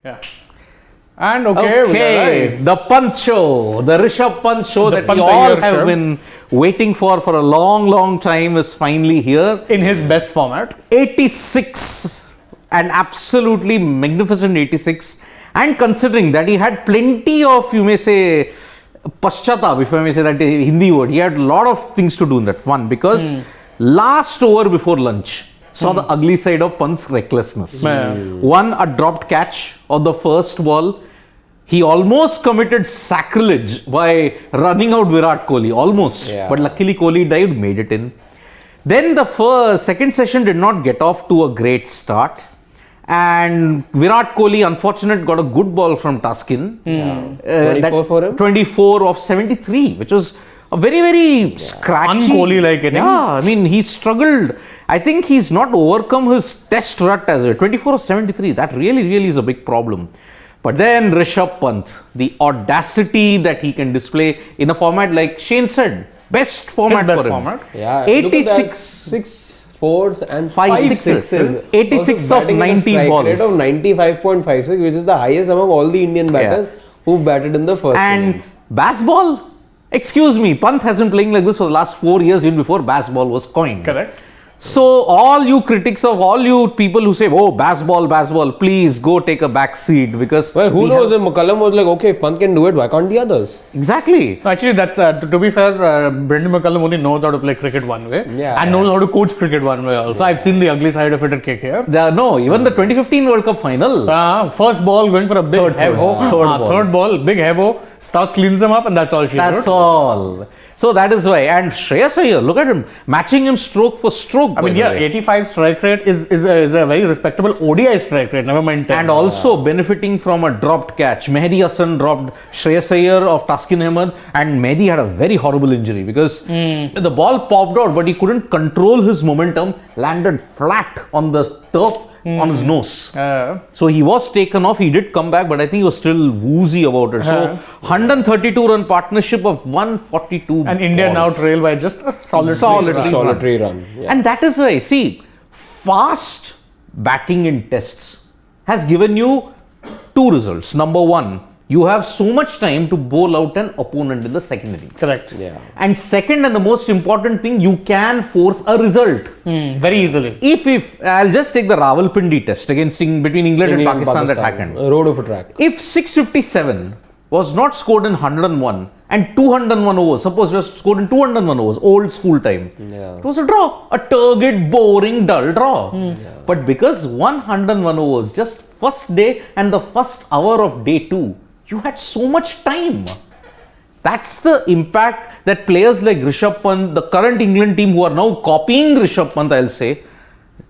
Yeah. And okay, the Pant show, the Rishabh Pant show that we all Iyer have show. been waiting for a long time is finally here. In his best format. 86, an absolutely magnificent 86. And considering that he had plenty of, you may say, paschatap, if I may say that Hindi word, he had a lot of things to do in that one because last over before lunch saw the ugly side of Pant's recklessness. One, a dropped catch on the first ball. He almost committed sacrilege by running out Virat Kohli, almost. Yeah. But luckily Kohli dived, made it in. Then the second session did not get off to a great start. And Virat Kohli, unfortunate, got a good ball from Taskin. 24 for him? 24 of 73, which was a very scratchy. Un-Kohli-like innings. Yeah, I mean, he struggled. I think he's not overcome his test rut as a 24 of 73. That really is a big problem. But then Rishabh Pant, the audacity that he can display in a format like Shane said, best format His best for him. format. Yeah, 86. 6 fours and 5 5 sixes. sixes. 86 Also of batting at a 90 strike balls. rate of 95.56, which is the highest among all the Indian batters who batted in the first And innings. baseball, excuse me, Pant has been playing like this for the last 4 years, even before baseball was coined. Correct. So all you critics of all you people who say, oh, baseball, please go take a back seat because... Well, who knows if McCullum was like, okay, if Pant can do it, why can't the others? Exactly. Actually, that's to be fair, Brendan McCullum only knows how to play cricket one way and knows how to coach cricket one way also. I've seen the ugly side of it at KKR. Even the 2015 World Cup final. First ball going for a big third ball, big heavo. Stark cleans him up and that's all she wrote. That's all. So that is why. And Shreyas Iyer, look at him, matching him stroke for stroke. I mean, 85 strike rate is a very respectable ODI strike rate, never mind test. And also benefiting from a dropped catch. Mehdi Hassan dropped Shreyas Iyer of Taskin Ahmed, and Mehdi had a very horrible injury because the ball popped out, but he couldn't control his momentum, landed flat on the turf on his nose. So he was taken off. He did come back, but I think he was still woozy about it. So 132 run partnership of 142 and India now balls. trail by just a Solitary run. Yeah. And that is why, see, fast batting in tests has given you two results. Number one, you have so much time to bowl out an opponent in the second innings. Correct. Yeah. And second and the most important thing, you can force a result. Very easily. If I'll just take the Rawalpindi test between England and Pakistan that happened. Road of a track. If 657 was not scored in 101 and 201 overs, suppose it was scored in 201 overs, old school time, it was a draw, a turgid, boring, dull draw. But because 101 overs, just first day and the first hour of day two, you had so much time. That's the impact that players like Rishabh Pant, the current England team who are now copying Rishabh Pant, I'll say,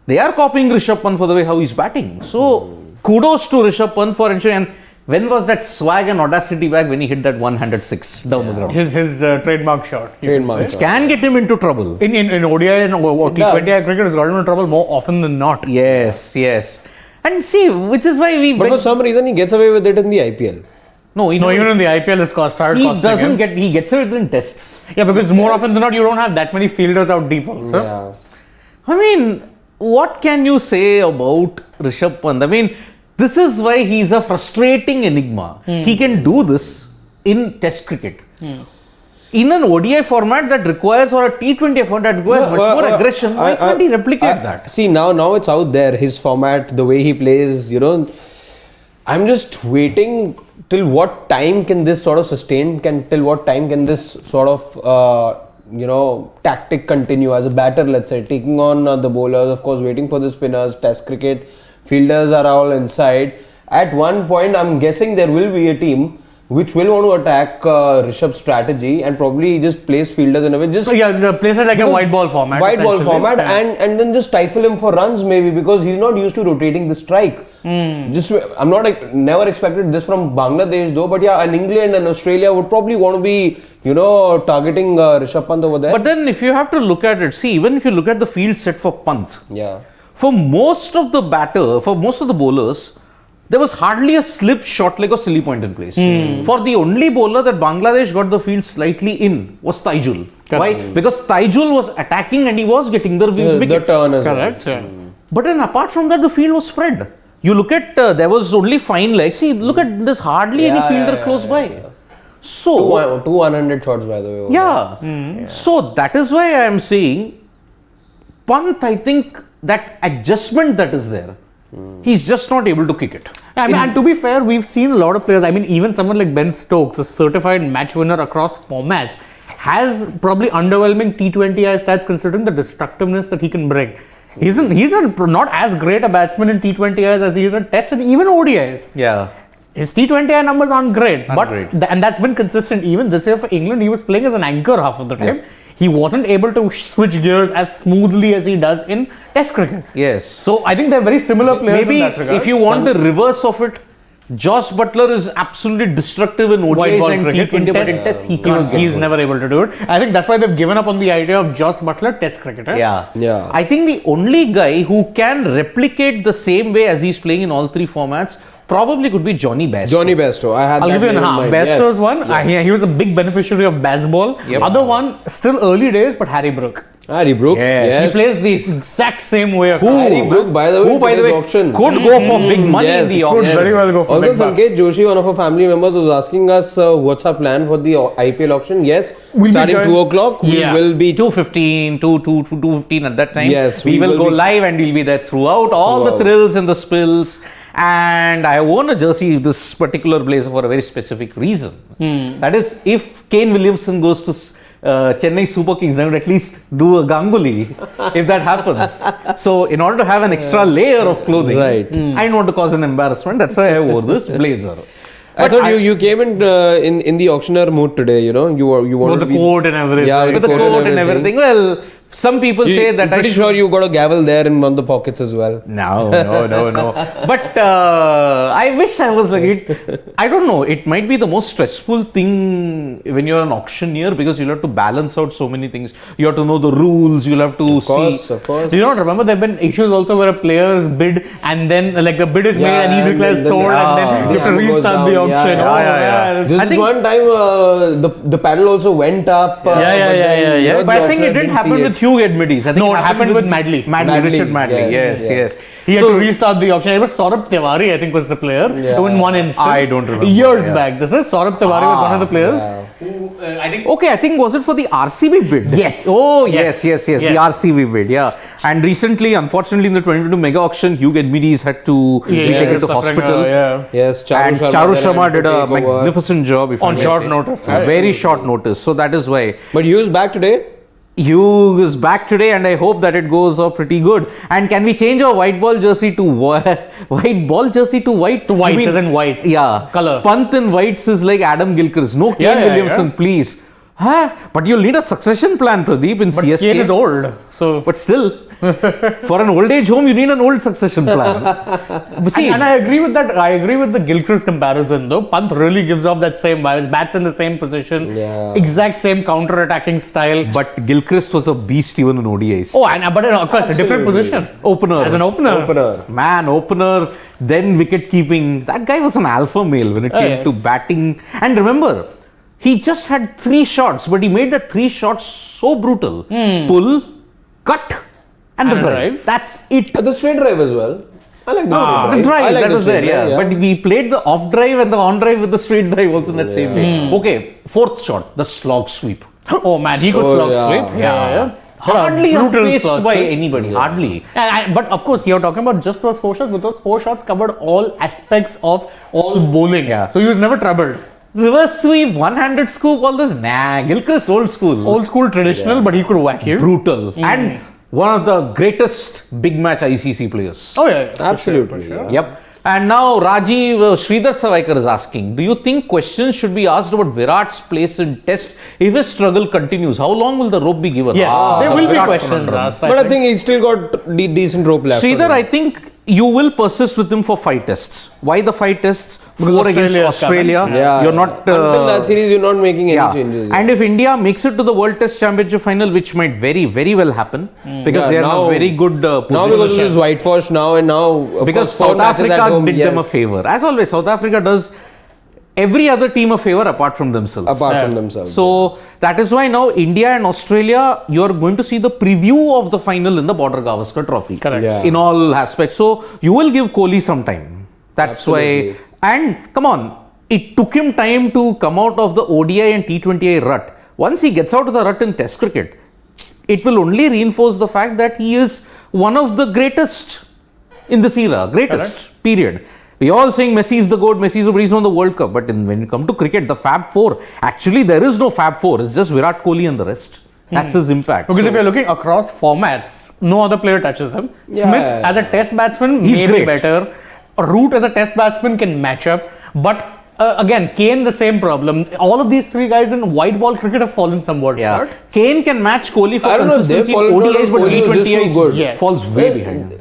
they are copying Rishabh Pant for the way how he's batting. So kudos to Rishabh Pant for ensuring. And when was that swag and audacity back when he hit that one-handed six down the ground? His trademark shot. Trademark. Can get him into trouble. In ODI and T20 cricket, has got him into trouble more often than not. Yes. And see, which is why But for some reason, he gets away with it in the IPL. No, even in the IPL, it's started costing him. He gets it in tests. Yeah, because more often than not, you don't have that many fielders out deep also. Yeah. I mean, what can you say about Rishabh Pant? I mean, this is why he's a frustrating enigma. He can do this in test cricket. In an ODI format that requires, or a T20 format that requires much more aggression, why can't he replicate that? See, now it's out there, his format, the way he plays, I'm just waiting till what time can this sort of sustain, till what time can this sort of, tactic continue as a batter, let's say, taking on the bowlers, of course, waiting for the spinners, test cricket, fielders are all inside. At one point, I'm guessing there will be a team which will want to attack Rishabh's strategy and probably just place fielders in a way. Just place it like a white ball format. And then just stifle him for runs maybe because he's not used to rotating the strike. I'm never expected this from Bangladesh though, but yeah, and England and Australia would probably want to be, targeting Rishabh Pant over there. But then if you have to look at it, see, even if you look at the field set for Pant, for most of the bowlers, there was hardly a slip, short leg or silly point in place. For the only bowler that Bangladesh got the field slightly in was Taijul. Why? Because Taijul was attacking and he was getting the wickets. turn as well. Correct. But then apart from that, the field was spread. You look at, there was only fine legs. See, look at this, hardly any fielder close by. So, two 100 shots by the way. yeah. So that is why I am saying, Pant, I think that adjustment that is there, he's just not able to kick it. I mean, and to be fair, we've seen a lot of players. I mean, even someone like Ben Stokes, a certified match winner across formats, has probably underwhelming T20I stats considering the destructiveness that he can bring. He's not as great a batsman in T20Is as he is in Tests and even ODIs. Yeah. His T20I numbers aren't great, and that's been consistent. Even this year for England, he was playing as an anchor half of the time. He wasn't able to switch gears as smoothly as he does in Test cricket. Yes. So I think they're very similar players. Maybe in that regard. if you want the reverse of it, Josh Butler is absolutely destructive in White ODIs ball and cricket, T20, but in Tests, Tests he can't. he's never able to do it. I think that's why they've given up on the idea of Josh Butler Test cricketer. Yeah. I think the only guy who can replicate the same way as he's playing in all three formats probably could be Johnny Bairstow. Johnny Bairstow. I'll give you an half. Bairstow's one. He was a big beneficiary of baseball. Other one, still early days, but Harry Brook. Harry Brook. He plays the exact same way. Harry Brook, by the way, auction. could go for big money in the auction. Could very well go for also, big bucks. Sanket Joshi, one of our family members, was asking us what's our plan for the IPL auction. Yes, We'll starting 2 o'clock, we will be 2:15, 2:15 at that time. Yes, we will go live and we'll be there throughout. All the thrills and the spills. And I own a jersey, this particular blazer, for a very specific reason. That is, if Kane Williamson goes to Chennai Super Kings, I would at least do a Ganguly if that happens. So, in order to have an extra layer of clothing, I don't want to cause an embarrassment. That's why I wore this blazer. I thought you came in the auctioneer mood today. You know, you wanted with the coat and everything. Yeah, with the coat and everything. Well, some people say that pretty sure you got a gavel there in one of the pockets as well. No. But I wish I was like it. I don't know. It might be the most stressful thing when you're an auctioneer because you'll have to balance out so many things. You have to know the rules. You'll have to see. Of course. Do you not remember there have been issues also where a player's bid and then like the bid is made and he declares sold and then you have to restart the auction. This one time the panel also went up. But I think it didn't happen with Hugh Edmedies. No, it happened with Madley. Richard Madley. Yes. He had to restart the auction. It was Saurabh Tiwari, I think, was the player in one instance. I don't remember. Years back. This is Saurabh Tiwari was one of the players. Who, I think was it for the RCB bid? Yes. Oh, yes. The RCB bid, And recently, unfortunately, in the 2022 mega auction, Hugh Edmedies had to be taken to hospital. Yes, Charu Sharma did a magnificent job. On short notice. Very short notice. So that is why. But Hugh's back today. Hugh is back today and I hope that it goes off pretty good. And can we change our white ball jersey to white ball jersey to white? To white, as in white. Yeah. Color. Pant in whites is like Adam Gilchrist. No Kane Williamson, please. But you'll need a succession plan, Pradeep, in CSK. But Kane is old. So. But still, for an old age home, you need an old succession plan. And I agree with that. I agree with the Gilchrist comparison, though. Pant really gives off that same vibe. Bats in the same position, exact same counter-attacking style. But Gilchrist was a beast even in ODIs. Oh, but of course, a different position. Opener. As an opener. Man, opener, then wicket keeping. That guy was an alpha male when it came to batting. And remember, he just had 3 shots, but he made the 3 shots so brutal. Pull, cut, and the drive. That's it. The straight drive as well. I like the drive. That was there, But we played the off drive and the on drive with the straight drive also in that same way. Okay, 4th shot, the slog sweep. Oh man, he could slog sweep. Hardly faced by anybody. Hardly. But of course, you're talking about just those 4 shots, but those 4 shots covered all aspects of all bowling. So he was never troubled. Reverse sweep, one-handed scoop, all this. Nah, Gilchrist old school. Old school traditional, but he could whack you. Brutal. And one of the greatest big match ICC players. Oh yeah. Absolutely. For sure. Yep. And now Rajiv Sridhar Savaikar is asking, do you think questions should be asked about Virat's place in Test if his struggle continues? How long will the rope be given? Yes, there will be questions asked. But I think he's still got decent rope left. Sridhar, I think you will persist with him for 5 tests. Why the 5 tests? 4 against Australia. You're not until that series. You're not making any changes. And if India makes it to the World Test Championship final, which might very, very well happen, because they are now very good. Now because of this whitewash now and now because South Africa did them a favor. As always, South Africa does every other team a favor apart from themselves. Apart from themselves. So that is why now India and Australia, you are going to see the preview of the final in the Border Gavaskar Trophy. Correct. Yeah. In all aspects. So you will give Kohli some time. That's Absolutely. why. And come on, it took him time to come out of the ODI and T20I rut. Once he gets out of the rut in Test cricket, it will only reinforce the fact that he is one of the greatest in this era. Greatest, period. We are all saying Messi is the GOAT, Messi is the reason won the World Cup. But when you come to cricket, the Fab Four, actually there is no Fab Four. It's just Virat Kohli and the rest. That's his impact. Because So- if you're looking across formats, no other player touches him. Yeah. Smith as a test batsman He's may great. be better. Root as a test batsman can match up. But again, Kane the same problem. All of these three guys in white ball cricket have fallen somewhat Yeah. short. Kane can match Kohli for I don't know if consistency they've in fallen short ODIs, or but Kohli was just too T20I good. Yes. falls way behind.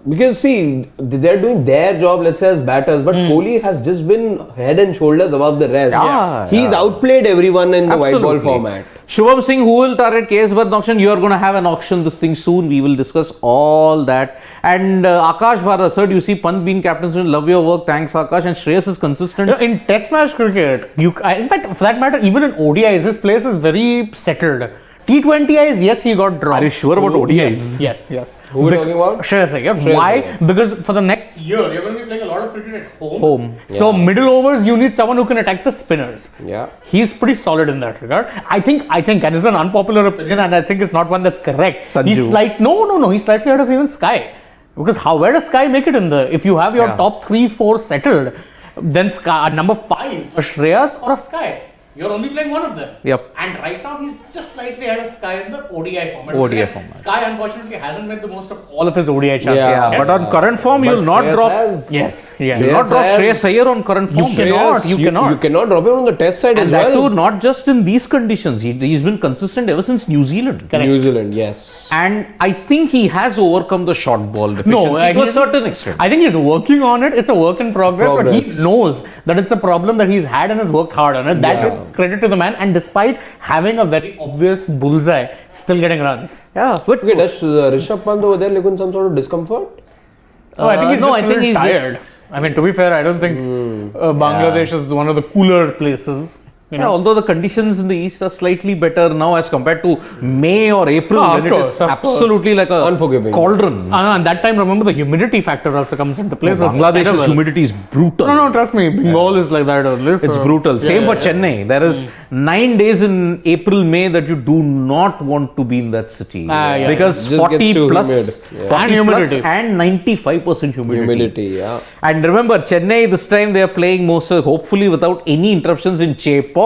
Because see, they're doing their job, let's say, as batters, but Kohli has just been head and shoulders above the rest. Yeah, He's outplayed everyone in the white ball Absolutely. format. Shubham Singh, who will target KS Bharat auction? You are going to have an auction this thing soon. We will discuss all that. And Akash Bharat, sir, do you see Pant being captain soon? Love your work. Thanks, Akash. And Shreyas is consistent. You know, in test match cricket, in fact, for that matter, even in ODIs, his place is very settled. T20Is, yes, he got dropped. Are you sure about ODIs? Yes. Who are we talking about? Shreyas Iyer. Shreyas Why? Iyer. Because for the next year, you're going to be playing a lot of cricket at home. So Yeah. middle overs, you need someone who can attack the spinners. Yeah. He's pretty solid in that regard. I think, and it's an unpopular opinion, and I think it's not one that's correct. Sanju. He's like, no, he's slightly ahead of even Sky. Because where does Sky make it in the, if you have your Yeah. top 3, 4 settled, then Sky, number 5, a Shreyas or a Sky. You're only playing one of them. Yep. And right now, he's just slightly ahead of Sky in the ODI format. ODI Yeah, format. Sky, unfortunately, hasn't made the most of all of his ODI chances. Yeah, but on current form, you will not Shreyas drop. has- Yes, You will yeah. not drop has- Shreyas Iyer on current form. cannot. You cannot. You cannot drop him on the test side And as that well. too, not just in these conditions. He's been consistent ever since New Zealand. Correct. New Zealand, yes. And I think he has overcome the short ball deficiency No, to a he's- certain extent. I think he's working on it. It's a work in progress, but he knows that it's a problem that he's had and has worked hard on it. That Yeah. is credit to the man. And despite having a very obvious bullseye, still getting runs. Yeah, but Okay, does Rishabh Pant over there look in some sort of discomfort? Oh, I think he's no, just I think really he's tired. just- I mean, to be fair, I don't think Bangladesh is one of the cooler places. You yeah, know? although the conditions in the east are slightly better now as compared to May or April, Oh, when of it course, is of course. absolutely like a Unforgiving. cauldron. And that time, remember, the humidity factor also comes into play. so it's Bangladesh's terrible. humidity is brutal. No, trust me. Bengal is like that only. It's so- brutal. Same Yeah, for Chennai. There is 9 days in April, May that you do not want to be in that city Yeah. because Just 40 gets too plus, humid. Yeah. 40 And humidity. plus and 95% humidity. Humidity, yeah. And remember, Chennai this time they are playing most hopefully without any interruptions in Chepauk.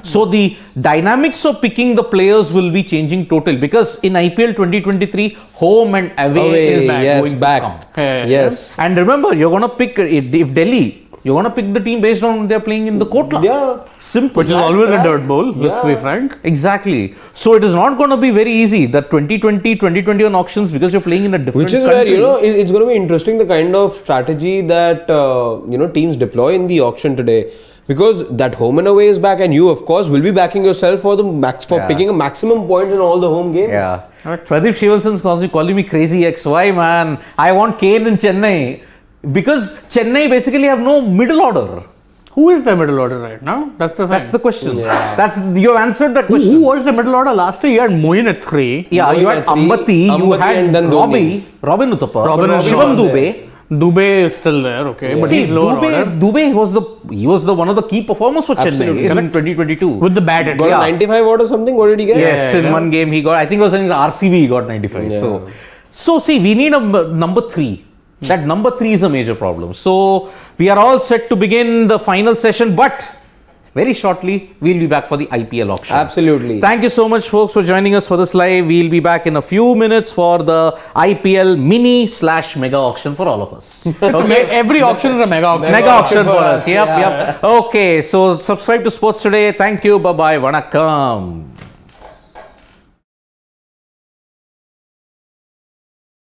So the dynamics of picking the players will be changing totally because in IPL 2023, home and away is yes, going back. to come. Yeah. Yes. And remember, you're going to pick, if Delhi, you're going to pick the team based on they're playing in the Kotla. Yeah. Simple. Which is always a dirt bowl, let's be Yeah. frank. Exactly. So it is not going to be very easy. The 2020, 2021 auctions because you're playing in a different Which is country. where, it's going to be interesting the kind of strategy that, teams deploy in the auction today. Because that home and away is back, and you, of course, will be backing yourself for Yeah. picking a maximum points in all the home games. Yeah. Pradeep Shivalsan's calling me crazy XY, man. I want Kane in Chennai. Because Chennai basically have no middle order. Who is the middle order right now? That's the thing. That's the question. Yeah. You have answered that Who question. was the middle order last year? You had Moin at 3. Yeah, you had Moeen at three, Ambati, you Ambati had and then Robbie, Robin Uthappa, Robin is Shivam gone Dubey. Dubey is still there, okay, but See, he's lower order. Dubey was the one of the key performers for Chennai Absolutely. in Correct. 2022. With the bat at Got Yeah. a 95 out or something? What did he get? Yes, Yeah, in yeah. one game he got, I think it was in his RCB he got 95. Yeah. So see, we need a number 3. That number 3 is a major problem. So we are all set to begin the final session, but very shortly we'll be back for the IPL auction. Absolutely. Thank you so much, folks, for joining us for this live. We'll be back in a few minutes for the IPL mini/mega auction for all of us. Okay, every auction is a mega auction. Mega auction for us. Yep. Okay. So subscribe to Sports Today. Thank you. Bye bye. Vanakkam.